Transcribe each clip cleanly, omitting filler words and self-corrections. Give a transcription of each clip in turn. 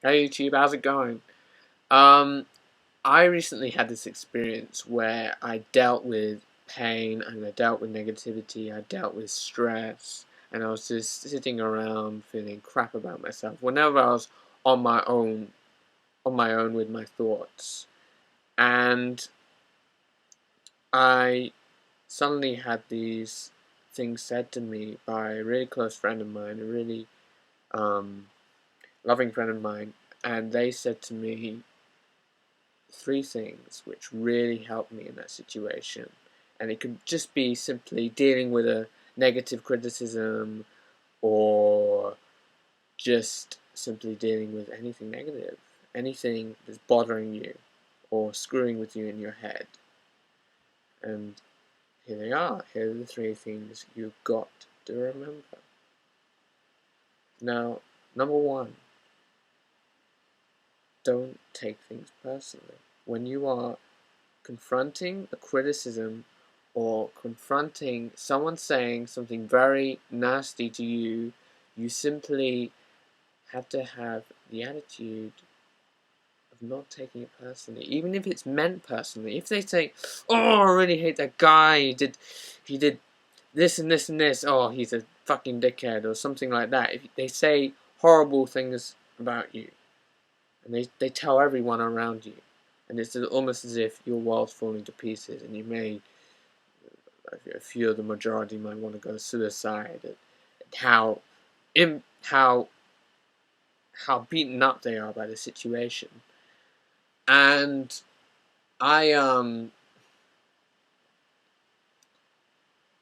Hey YouTube, how's it going? Um, I recently had this experience where I dealt with pain and I dealt with negativity, I dealt with stress, and I was just sitting around feeling crap about myself whenever I was on my own, on my own with my thoughts. And I suddenly had these things said to me by a really close friend of mine, a really um, loving friend of mine, and they said to me three things which really helped me in that situation. And it could just be simply dealing with a negative criticism or just simply dealing with anything negative, anything that's bothering you or screwing with you in your head. And here they are. Here are the three things you've got to remember. Now, number one, don't take things personally. When you are confronting a criticism or confronting someone saying something very nasty to you, you simply have to have the attitude of not taking it personally, even if it's meant personally. If they say, "Oh, I really hate that guy. He did this and this and this. Oh, he's a fucking dickhead," or something like that. If they say horrible things about you, and they tell everyone around you, and it's almost as if your world's falling to pieces, and you may, if you're the majority, might want to go suicide. At in how beaten up they are by the situation, and I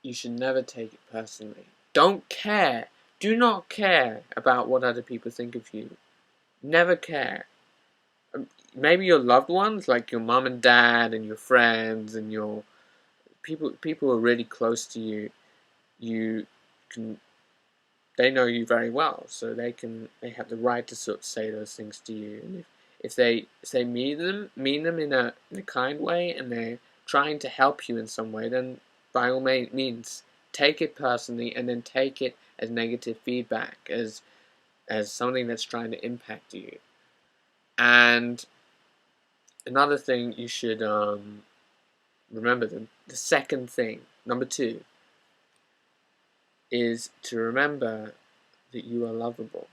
you should never take it personally. Don't care. Do not care about what other people think of you. Never care. Maybe your loved ones, like your mom and dad, and your friends, and your people who are really close to you. You can they know you very well, so they have the right to sort of say those things to you. And if they mean them in a kind way, and they're trying to help you in some way, then by all means take it personally, and then take it as negative feedback, as something that's trying to impact you. And another thing you should remember, the second thing, number two, is to remember that you are lovable.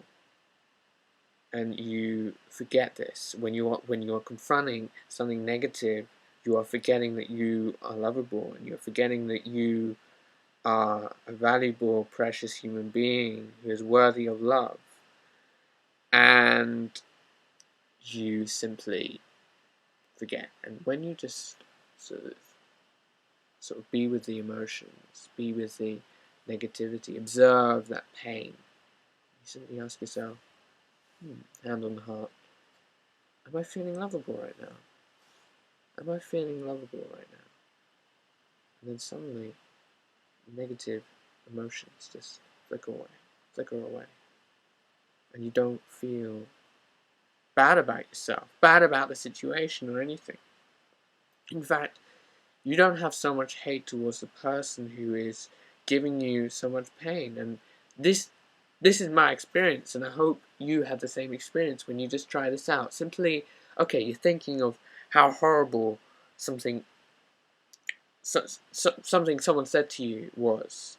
And you forget this when you are confronting something negative. You are forgetting that you are lovable, and you're forgetting that you are a valuable, precious human being who is worthy of love. And you simply forget. And when you just sort of be with the emotions, be with the negativity, observe that pain, you simply ask yourself, hand on the heart, am I feeling lovable right now? Am I feeling lovable right now? And then suddenly, negative emotions just flicker away. And you don't feel bad about yourself, bad about the situation or anything. In fact, you don't have so much hate towards the person who is giving you so much pain. And this this is my experience, and I hope you have the same experience when you just try this out. Simply, okay, you're thinking of how horrible something something someone said to you was,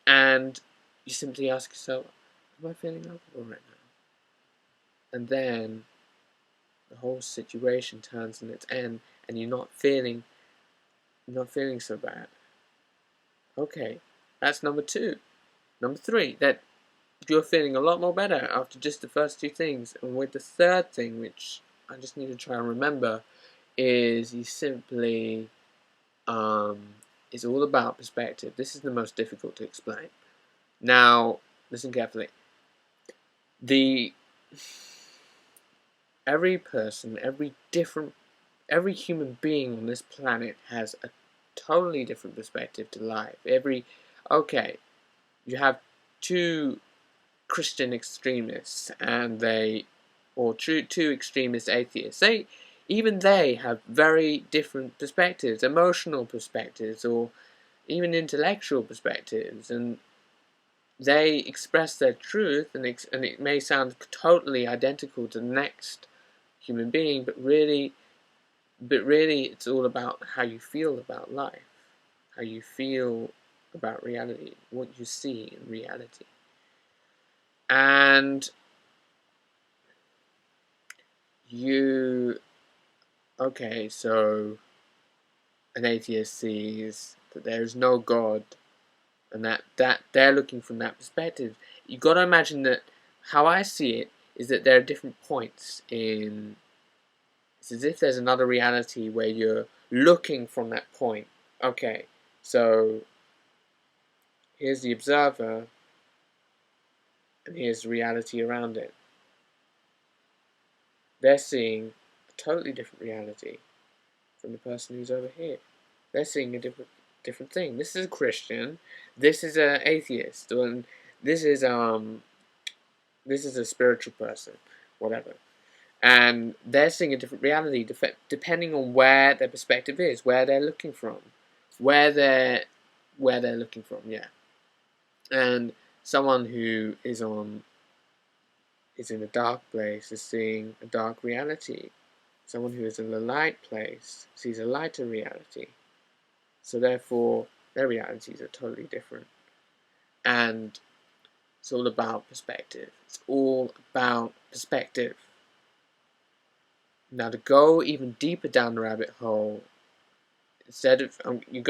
and you simply ask yourself, am I feeling lovable right now? And then the whole situation turns on its end, and you're not feeling so bad. Okay, that's number two. Number three, that you're feeling a lot more better after just the first two things. And with the third thing, which I just need to try and remember, is you simply it's all about perspective. This is the most difficult to explain. Now, listen carefully. The every person, every human being on this planet has a totally different perspective to life. Okay, you have two Christian extremists, or two extremist atheists. Even they have very different perspectives, emotional perspectives, or even intellectual perspectives, and they express their truth, and it may sound totally identical to the next human being, but really it's all about how you feel about life, how you feel about reality, what you see in reality. And okay, so an atheist sees that there is no God, and that they're looking from that perspective. You've got to imagine that how I see it is that there are different points in. It's as if there's another reality where you're looking from that point. Okay, so here's the observer, and here's the reality around it. They're seeing a totally different reality from the person who's over here. They're seeing a different thing. This is a Christian. This is an atheist. And this is a spiritual person, whatever. And they're seeing a different reality depending on where their perspective is, where they're looking from, where they're looking from. Yeah, and someone who is in a dark place is seeing a dark reality. Someone who is in a light place sees a lighter reality. So therefore, their realities are totally different. And it's all about perspective. It's all about perspective. Now, to go even deeper down the rabbit hole, instead of you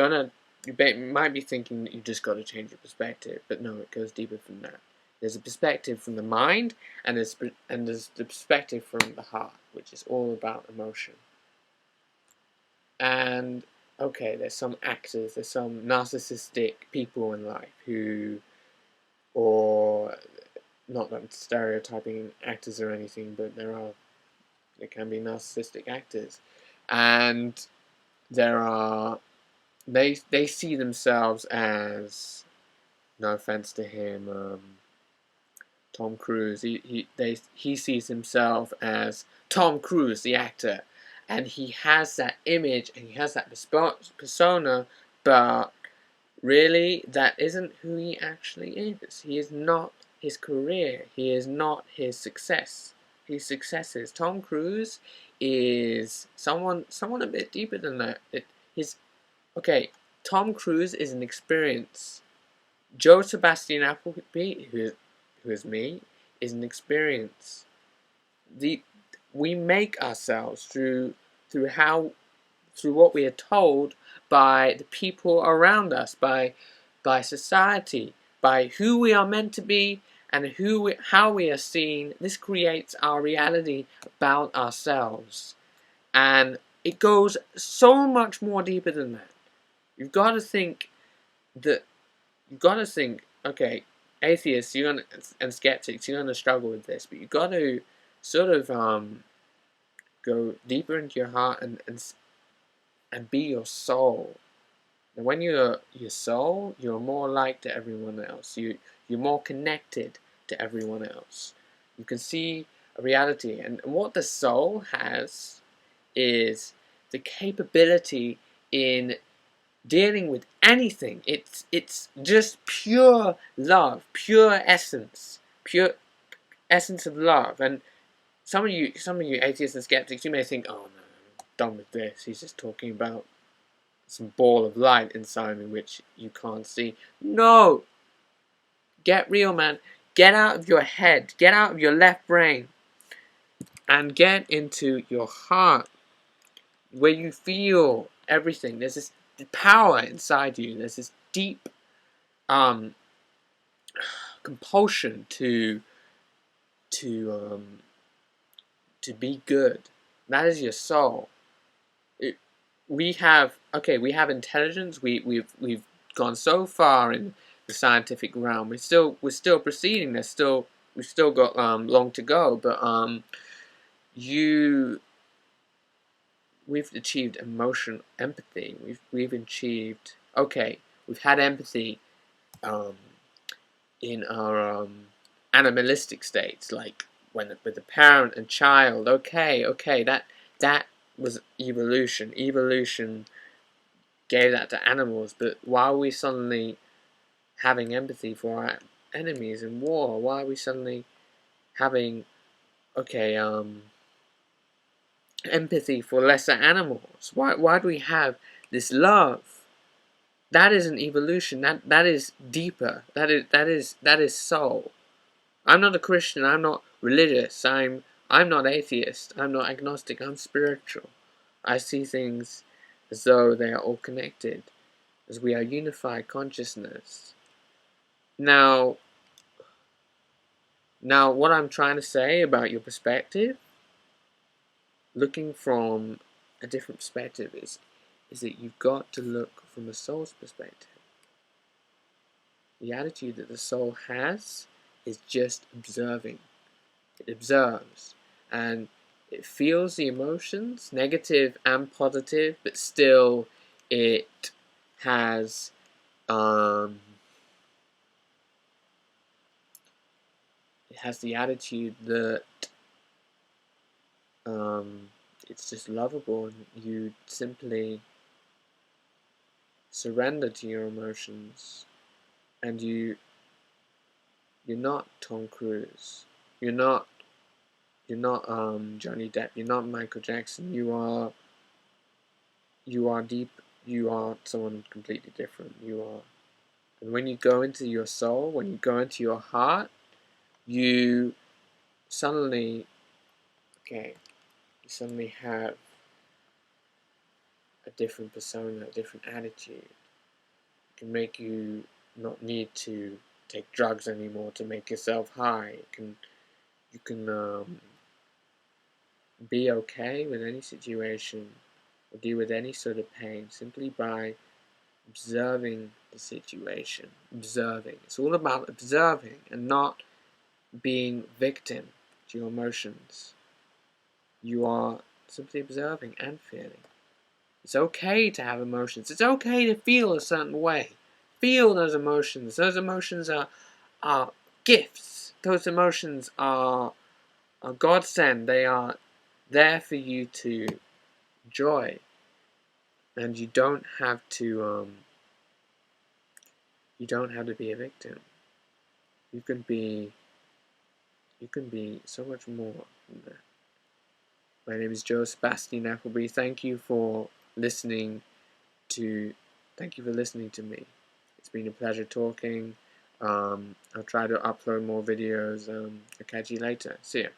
might be thinking that you just got to change your perspective, but no, it goes deeper than that. There's a perspective from the mind, and there's the perspective from the heart, which is all about emotion. And okay, there's some actors, there's some narcissistic people in life who, or not that I'm stereotyping actors or anything, but there can be narcissistic actors, and they see themselves as, no offense to him, Tom Cruise. He sees himself as Tom Cruise, the actor, and he has that image and he has that persona, but really that isn't who he actually is. He is not his career. He is not his success. His successes. Tom Cruise is someone a bit deeper than that. Tom Cruise is an experience. Joe Sebastian Appleby, who is me, is an experience. We make ourselves through what we are told by the people around us, by society, by who we are meant to be, and how we are seen. This creates our reality about ourselves, and it goes so much more deeper than that. You've got to think okay, atheists, and skeptics, you're gonna struggle with this, but you've got to sort of go deeper into your heart and be your soul. And when you're your soul, you're more like to everyone else. You're more connected to everyone else. You can see a reality, and what the soul has is the capability in dealing with anything. It's just pure love, pure essence of love. And some of you atheists and skeptics, you may think, oh no, I'm done with this. He's just talking about some ball of light inside me which you can't see. No! Get real, man. Get out of your head. Get out of your left brain. And get into your heart, where you feel everything. There's this power inside you. There's this deep compulsion to be good. That is your soul. We have intelligence. We've gone so far in the scientific realm. We're still proceeding. We've still got long to go. But we've achieved emotional empathy. We've achieved. Okay, we've had empathy in our animalistic states, like with the parent and child. Okay, that was evolution. Evolution gave that to animals, but why are we suddenly having empathy for our enemies in war? Why are we suddenly having, okay, empathy for lesser animals? Why do we have this love? That isn't evolution. That is deeper. That is soul. I'm not a Christian. I'm not religious. I'm not atheist. I'm not agnostic. I'm spiritual. I see things as though they are all connected, as we are unified consciousness. Now, what I'm trying to say about your perspective, looking from a different perspective, is that you've got to look from a soul's perspective. The attitude that the soul has is just observing. It observes, and it feels the emotions, negative and positive, but still it has the attitude that it's just lovable, and you simply surrender to your emotions, and you're not Tom Cruise, you're not Johnny Depp, you're not Michael Jackson. You are deep. You are someone completely different. And when you go into your soul, when you go into your heart, you suddenly have a different persona, a different attitude. It can make you not need to take drugs anymore to make yourself high. You can be okay with any situation or deal with any sort of pain simply by observing the situation. Observing. It's all about observing and not being victim to your emotions. You are simply observing and feeling. It's okay to have emotions. It's okay to feel a certain way. Feel those emotions. Those emotions are gifts. Those emotions are godsend. They are there for you to enjoy. And you don't have to be a victim. You can be so much more than that. My name is Joe Sebastian Appleby. Thank you for listening to me. It's been a pleasure talking. I'll try to upload more videos. I'll catch you later. See ya.